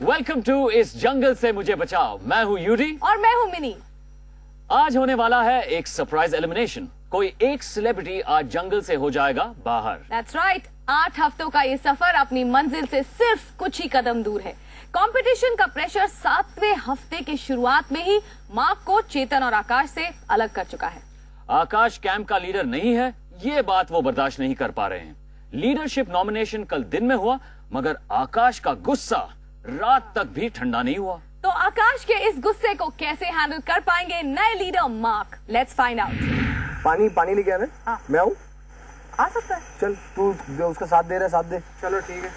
Welcome to इस जंगल से मुझे बचाओ। मैं हूं यूडी और मैं हूं मिनी। आज होने वाला है एक सरप्राइज एलिमिनेशन। कोई एक सेलिब्रिटी आज जंगल से हो जाएगा बाहर। That's right। 8 हफ्तों का ये सफर अपनी मंजिल से सिर्फ कुछ ही कदम दूर है। कंपटीशन का प्रेशर 7वें हफ्ते की शुरुआत में ही मार्क को चेतन और आकाश से अलग कर चुका है। आकाश कैंप का लीडर नहीं है, ये बात वो बर्दाश्त नहीं कर पा रहे हैं। लीडरशिप नॉमिनेशन कल दिन में हुआ, मगर आकाश का गुस्सा रात तक भी ठंडा नहीं हुआ। तो आकाश के इस गुस्से को कैसे हैंडल कर पाएंगे नए leader mark? Let's find out. पानी लेके आना। हाँ। मैं आऊँ? आ सकता है। चल तू उसका साथ दे रहा है, साथ दे। चलो ठीक है।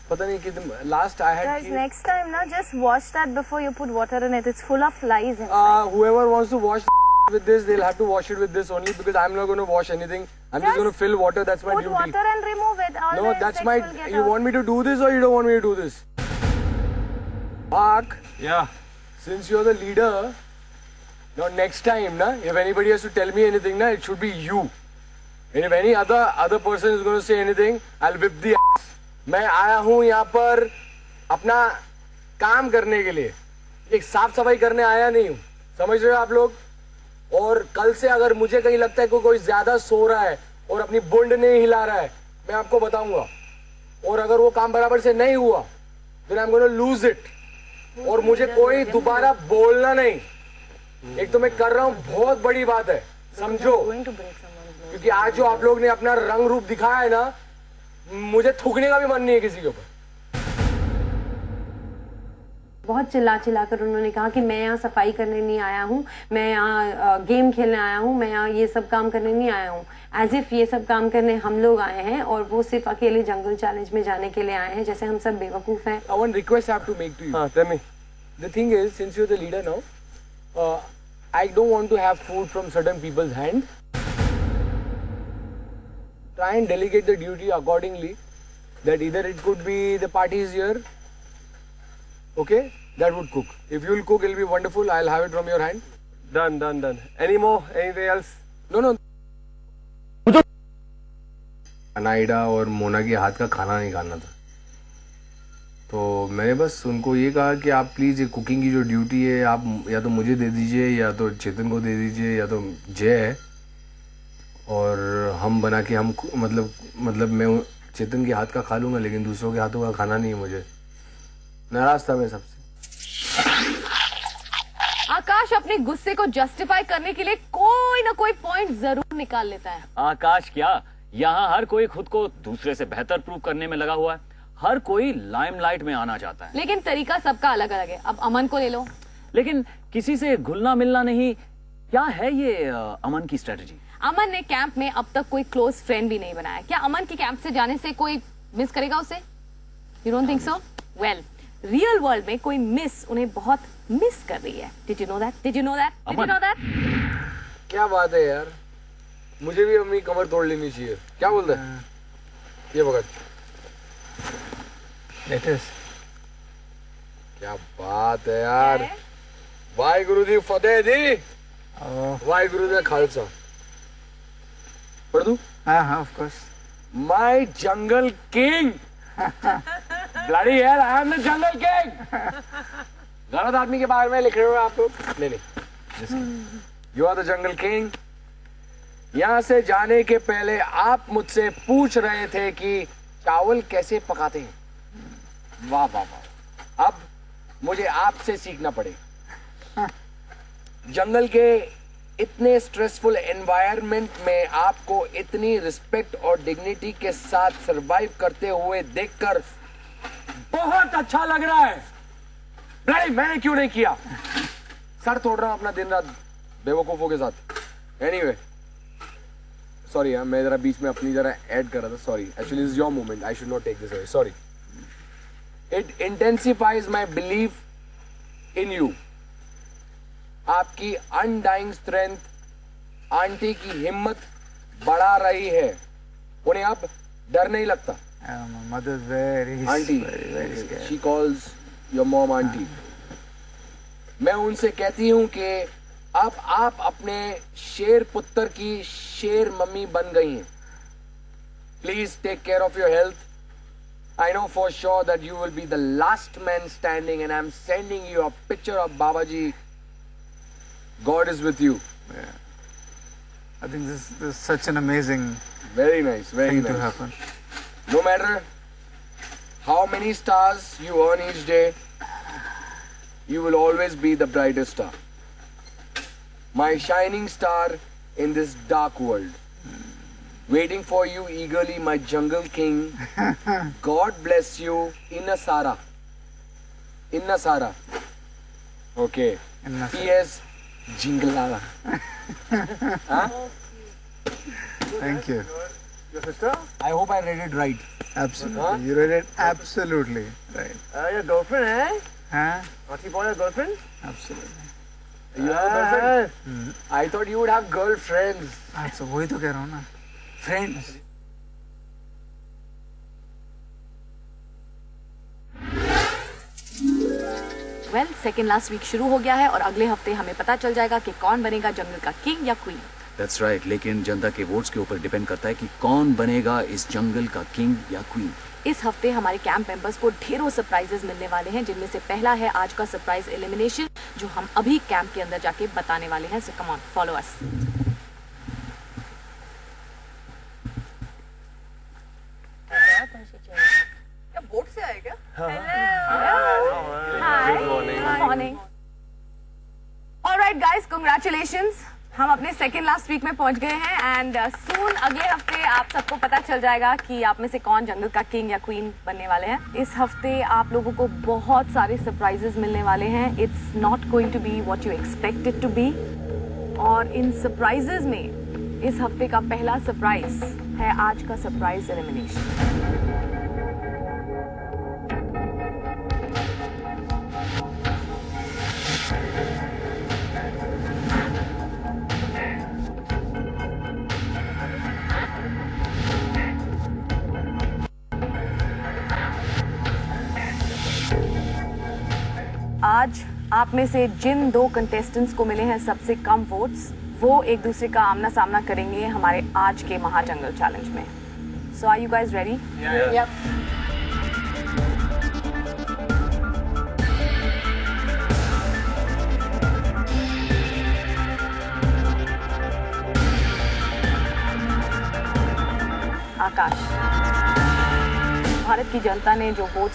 पता नहीं कि last I had. Guys, next time na just wash that before you put water in it. It's full of flies inside. Whoever wants to wash with this, they'll have to wash it with this only because I'm not going to wash anything. I'm just going to fill water. That's my duty. Put water and remove it. All No, the that's insects my. will get You out. want me to do this or you don't want me to do this? Mark. Yeah. Since you're the leader, now next time, na, if anybody has to tell me anything, na, it should be you. And if any other person is going to say anything, I'll whip the ass. मैं आया हूँ यहाँ पर अपना काम करने के लिए, एक साफ सफाई करने आया नहीं हूँ। समझ रहे हो आप लोग? और कल से अगर मुझे कहीं लगता है कि कोई ज्यादा सो रहा है और अपनी बुंड नहीं हिला रहा है, मैं आपको बताऊंगा। और अगर वो काम बराबर से नहीं हुआ, then I'm gonna lose it. और मुझे कोई दोबारा बोलना नहीं। एक तो मैं कर रहा हूँ, बहुत बड़ी बात है, समझो। क्योंकि आज जो आप लोग ने अपना रंग रूप दिखाया है ना, मुझे थूकने का भी मन नहीं है किसी के ऊपर। बहुत चिल्ला कर उन्होंने कहा कि मैं यहाँ सफाई करने नहीं आया हूँ, मैं यहाँ गेम खेलने आया हूँ, मैं यहाँ ये सब काम करने नहीं आया हूँ। एज इफ ये सब काम करने हम लोग आए हैं और वो सिर्फ अकेले जंगल चैलेंज में जाने के लिए आए हैं, जैसे हम सब बेवकूफ हैं। One request I have to make to you. हाँ, tell me. The thing is, since you're the leader now, I don't want to have food from certain people's hand. Try and delegate the duty accordingly. That either it could be the parties here. Okay, that would cook. If you'll cook, it'll be wonderful. I'll have it from your hand. Done. Any more? Anything else? No. अनाइडा और मोना के हाथ का खाना नहीं खाना था, तो मैंने बस उनको ये कहा कि आप प्लीज़ ये कुकिंग की जो ड्यूटी है आप या तो मुझे दे दीजिए या तो चेतन को दे दीजिए या तो जय है, और हम बना के हम मतलब मैं चेतन के हाथ का खा लूँगा, लेकिन दूसरों के हाथों का खाना नहीं है। मुझे नाराज था मैं सबसे। आकाश अपने गुस्से को जस्टिफाई करने के लिए कोई ना कोई पॉइंट जरूर निकाल लेता है। आकाश क्या, यहाँ हर कोई खुद को दूसरे से बेहतर प्रूव करने में लगा हुआ है। हर कोई लाइमलाइट में आना चाहता है, लेकिन तरीका सबका अलग अलग है। अब अमन को ले लो। लेकिन किसी से घुलना मिलना नहीं। क्या है ये अमन की स्ट्रेटेजी? अमन ने कैंप में अब तक कोई क्लोज फ्रेंड भी नहीं बनाया। क्या अमन के कैंप से जाने से कोई मिस करेगा उसे? You don't think so? Well, real world में कोई मिस उन्हें बहुत मिस कर रही है। Did you know that? क्या बात है यार, मुझे भी अपनी कमर तोड़ लेनी चाहिए। क्या बोलते हैं? ये भगत क्या बात है यार। वाहिगुरु जी फतेह जी, वाहिगुरु जी खालसा। पढ़ दूं? हाँ, of course. My jungle king. Bloody hell, I am the jungle king. गलत आदमी के बारे में लिख रहे हो आप लोग। नहीं, you are the jungle king. यहाँ से जाने के पहले आप मुझसे पूछ रहे थे कि चावल कैसे पकाते हैं। वाह, अब मुझे आपसे सीखना पड़ेगा। जंगल के इतने स्ट्रेसफुल एनवायरनमेंट में आपको इतनी रिस्पेक्ट और डिग्निटी के साथ सरवाइव करते हुए देखकर बहुत अच्छा लग रहा है। मैंने क्यों नहीं किया? सर तोड़ रहा हूं अपना दिन रात बेवकूफों के साथ। एनीवे, सॉरी यार, मैं जरा बीच में अपनी जरा ऐड कर रहा था। Sorry, actually is your moment, I should not take this away. Sorry. It intensifies my believe in you. आपकी अनडाइंग स्ट्रेंथ आंटी की हिम्मत बढ़ा रही है। उन्हें अब डर नहीं लगता। Mother very aunty, very scared. she calls your mom auntie. मैं उनसे कहती हूँ कि अब आप अपने शेर पुत्र की शेर मम्मी बन गई हैं. Please take care of your health. I know for sure that you will be the last man standing, and I'm sending you a picture of Babaji. God is with you. I think this is such an amazing Very nice, very thing nice. to happen. No matter how many stars you earn each day, you will always be the brightest star. My shining star in this dark world. Waiting for you eagerly, my jungle king. God bless you, Inna Sara. Inna Sara. Okay. Inna Sara. P.S. Jinglala. Huh? Thank you. Your sister? I hope I read it right. Absolutely. Huh? You read it absolutely right. Your girlfriend, eh? Huh? Naughty boy, your girlfriend? Absolutely. You have a girlfriend? I thought you would have girlfriends. अच्छा वही तो कह रहा हूँ ना. Friends. Well second last week शुरू हो गया है और अगले हफ्ते हमें पता चल जाएगा कि कौन बनेगा जंगल का किंग या क्वीन. दैट्स राइट, लेकिन जनता के वोट्स के ऊपर डिपेंड करता है कि कौन बनेगा इस जंगल का किंग या क्वीन. इस हफ्ते हमारे कैंप मेंबर्स को ढेरों सरप्राइजेस मिलने वाले हैं, जिनमें से पहला है आज का सरप्राइज एलिमिनेशन, जो हम अभी कैंप के अंदर जाके बताने वाले हैं. सो कम ऑन, फॉलो अस. क्या बोट से आए क्या? Good morning. Alright guys, congratulations. हम अपने सेकेंड लास्ट वीक में पहुंच गए हैं एंड सून अगले हफ्ते आप सबको पता चल जाएगा कि आप में से कौन जंगल का किंग या क्वीन बनने वाले हैं. इस हफ्ते आप लोगों को बहुत सारे सरप्राइजेस मिलने वाले हैं. It's not going to be what you expected to be. और इन सरप्राइजेस में इस हफ्ते का पहला सरप्राइज है आज का सरप्राइज एलिमिनेशन. आज आप में से जिन दो कंटेस्टेंट्स को मिले हैं सबसे कम वोट्स, वो एक दूसरे का आमना सामना करेंगे हमारे आज के महाजंगल चैलेंज में. So are you guys ready? Yep. Akash, Bharat की जनता ने जो वोट